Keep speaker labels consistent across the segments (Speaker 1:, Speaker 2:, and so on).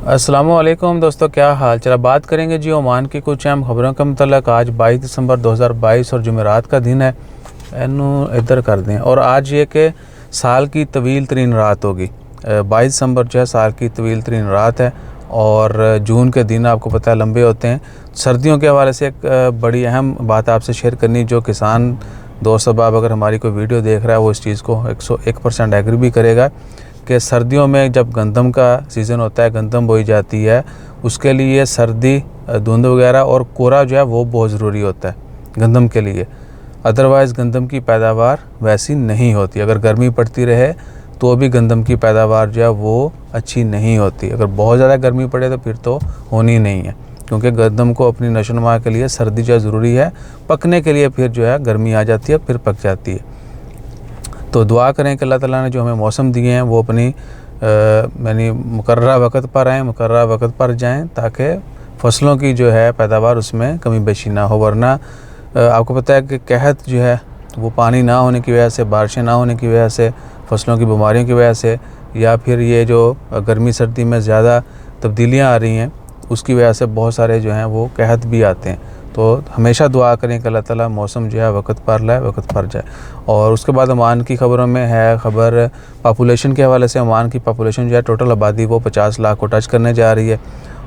Speaker 1: अस्सलामुअलैकुम दोस्तों, क्या हाल चला। बात करेंगे जी ओमान की कुछ अहम खबरों के मतलब। आज 22 दिसंबर 2022 और जुमेरात का दिन है। इनू इधर कर दें। और आज ये कि साल की तवील तरीन रात होगी। 22 दिसंबर जो है साल की तवील तरीन रात है। और जून के दिन आपको पता है लंबे होते हैं। सर्दियों के हवाले से एक बड़ी अहम बात आपसे शेयर करनी, जो किसान दोस्त अहबाब अगर हमारी कोई वीडियो देख रहा है वो इस चीज़ को 101% एग्री भी करेगा कि सर्दियों में जब गंदम का सीज़न होता है, गंदम बोई जाती है, उसके लिए सर्दी, धुंध वगैरह और कोहरा जो है वो बहुत ज़रूरी होता है गंदम के लिए। अदरवाइज़ गंदम की पैदावार वैसी नहीं होती। अगर गर्मी पड़ती रहे तो भी गंदम की पैदावार जो है वो अच्छी नहीं होती। अगर बहुत ज़्यादा गर्मी पड़े तो फिर तो होनी नहीं है, क्योंकि गंदम को अपनी नशोनुमा के लिए सर्दी जो है ज़रूरी है। पकने के लिए फिर जो है गर्मी आ जाती है, फिर पक जाती है। तो दुआ करें कि अल्लाह ताला ने जो हमें मौसम दिए हैं वो अपनी यानी मुकर्ररा वक़्त पर आएँ, मुकर्ररा वक़्त पर जाएँ, ताकि फ़सलों की जो है पैदावार उसमें कमी बेशी ना हो। वरना आपको पता है कि कहत जो है वो पानी ना होने की वजह से, बारिशें ना होने की वजह से, फ़सलों की बीमारियों की वजह से, या फिर ये जो गर्मी सर्दी में ज़्यादा तब्दीलियाँ आ रही हैं उसकी वजह से बहुत सारे जो हैं वो कहत भी आते हैं। तो हमेशा दुआ करें कि अल्लाह ताला मौसम जो है वक़्त पर लाए, वक़्त पर जाए। और उसके बाद ओमान की ख़बरों में है खबर पॉपुलेशन के हवाले से। ओमान की पॉपुलेशन जो है टोटल आबादी वो 50 लाख को टच करने जा रही है।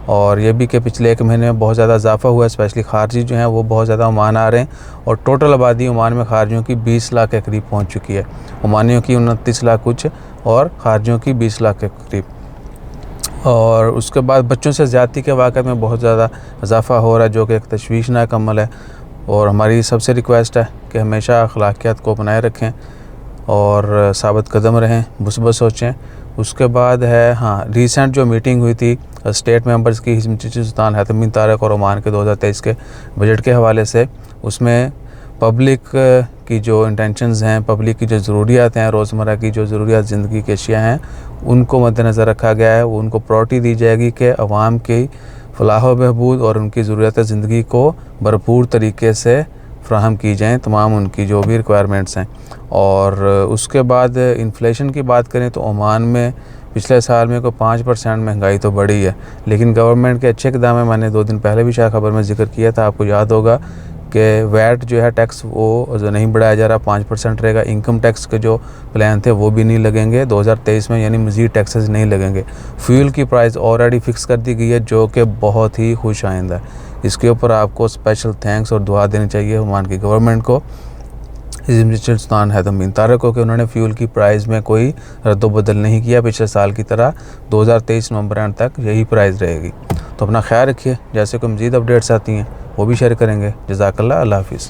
Speaker 1: और ये भी कि पिछले एक महीने में बहुत ज़्यादा इजाफा हुआ है। स्पेशली खारजी जो हैं वो बहुत ज़्यादा ओमान आ रहे हैं। और टोटल आबादी ओमान में खारजियों की 20 लाख के करीब पहुँच चुकी है। ओमानियों की 29 लाख कुछ और खारजियों की 20 लाख के करीब। और उसके बाद बच्चों से ज़्यादती के वाक़े में बहुत ज़्यादा इजाफ़ा हो रहा है, जो कि एक तशवीशनाक अमल है। और हमारी सबसे रिक्वेस्ट है कि हमेशा अखलाकियात को बनाए रखें और साबित कदम रहें, मुस्बत सोचें। उसके बाद है रिसेंट जो मीटिंग हुई थी स्टेट मेंबर्स की, हिज़्ब सुल्तान हैथम बिन तारिक और ओमान के 2023 के बजट के हवाले से, उसमें पब्लिक की जो इंटेंशंस हैं, पब्लिक की जो ज़रूरियात हैं, रोज़मर्रा की जो ज़रूरियात ज़िंदगी की अशिया हैं, उनको मद्देनज़र रखा गया है। उनको प्रायोरिटी दी जाएगी कि अवाम की फ़लाह व बहबूद और उनकी ज़रूरियात ज़िंदगी को भरपूर तरीके से फ़राहम की जाएँ, तमाम उनकी जो भी रिक्वायरमेंट्स हैं। और उसके बाद इन्फ्लेशन की बात करें तो ओमान में पिछले साल में को 5% महंगाई तो बढ़ी है, लेकिन गवर्नमेंट के अच्छे इक़दाम है। मैंने 2 दिन पहले भी शायद ख़बर में ज़िक्र किया था, आपको याद होगा कि वैट जो है टैक्स वो जो नहीं बढ़ाया जा रहा, 5% रहेगा। इनकम टैक्स के जो प्लान थे वो भी नहीं लगेंगे 2023 में, यानी मज़ीद टैक्सेस नहीं लगेंगे। फ्यूल की प्राइस ऑलरेडी फ़िक्स कर दी गई है, जो कि बहुत ही खुश आइंदा है। इसके ऊपर आपको स्पेशल थैंक्स और दुआ देनी चाहिए ओमान की गवर्नमेंट को, हिज़्ब सुल्तान हैथम बिन तारिक को, कि उन्होंने फ्यूल की प्राइस में कोई रद्द-बदल नहीं किया। पिछले साल की तरह 2023 नवंबर एंड तक यही प्राइस रहेगी। तो अपना ख्याल रखिए। जैसे कोई मज़ीद अपडेट्स आती हैं वो भी शेयर करेंगे। जज़ाकल्लाह, अल्लाह हाफ़िज़।